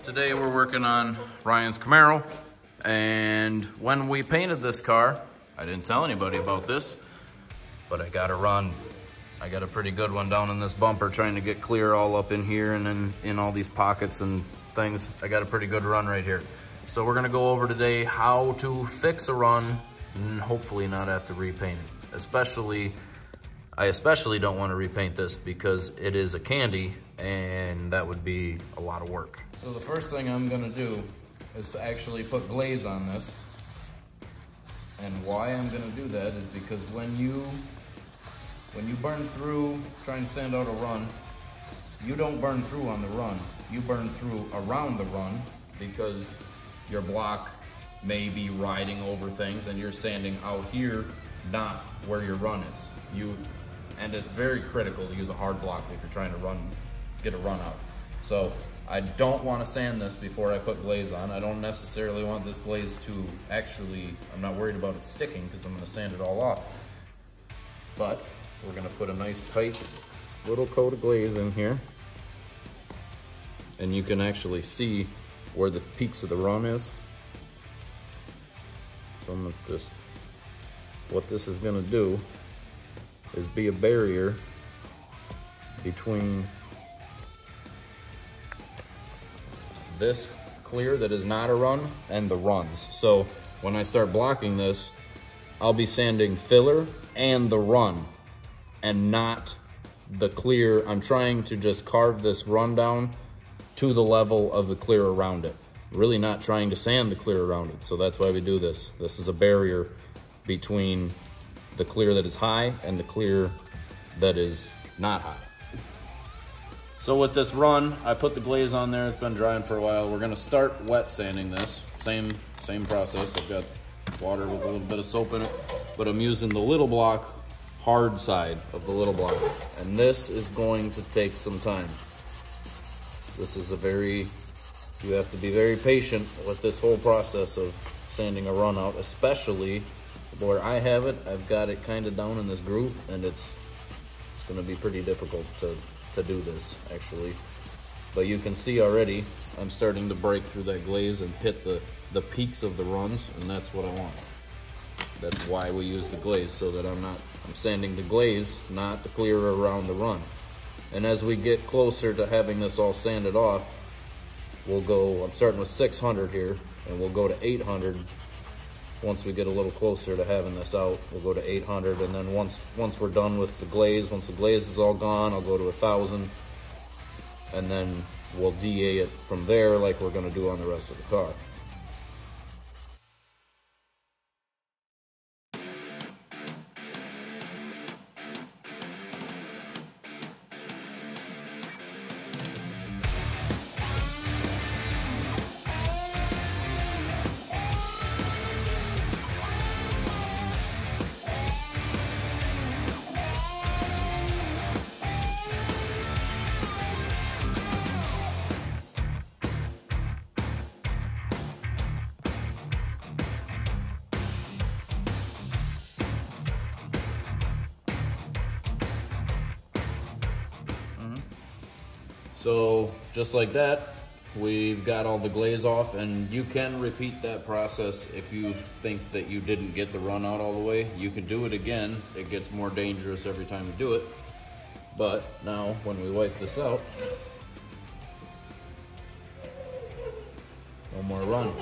Today we're working on Ryan's Camaro, and when we painted this car, I didn't tell anybody about this, but I got a pretty good one down in this bumper, trying to get clear all up in here and then in all these pockets and things. I got a pretty good run right here. So we're gonna go over today how to fix a run and hopefully not have to repaint it. I especially don't want to repaint this because it is a candy and that would be a lot of work. So the first thing I'm gonna do is to actually put glaze on this. And why I'm gonna do that is because when you burn through trying to sand out a run, you don't burn through on the run. You burn through around the run because your block may be riding over things and you're sanding out here, not where your run is. And it's very critical to use a hard block if you're trying to get a run out. So I don't want to sand this before I put glaze on. I don't necessarily want this glaze to I'm not worried about it sticking because I'm going to sand it all off. But we're going to put a nice tight little coat of glaze in here. And you can actually see where the peaks of the run is. So I'm gonna what this is gonna do is be a barrier between this clear that is not a run and the runs. So when I start blocking this, I'll be sanding filler and the run and not the clear. I'm trying to just carve this run down to the level of the clear around it. Really not trying to sand the clear around it. So that's why we do this. This is a barrier between the clear that is high and the clear that is not high. So with this run, I put the glaze on there. It's been drying for a while. We're gonna start wet sanding this. Same process. I've got water with a little bit of soap in it, but I'm using the little block, hard side of the little block. And this is going to take some time. This is you have to be very patient with this whole process of sanding a run out, especially where I have it. I've got it kind of down in this groove, and it's gonna be pretty difficult to do this, actually. But you can see already, I'm starting to break through that glaze and hit the peaks of the runs, and that's what I want. That's why we use the glaze, so that I'm sanding the glaze, not the clear around the run. And as we get closer to having this all sanded off, I'm starting with 600 here, and we'll go to 800. Once we get a little closer to having this out, we'll go to 800, and then once we're done with the glaze, once the glaze is all gone, I'll go to 1,000, and then we'll DA it from there like we're gonna do on the rest of the car. So just like that, we've got all the glaze off, and you can repeat that process if you think that you didn't get the run out all the way. You can do it again. It gets more dangerous every time you do it. But now when we wipe this out, no more run.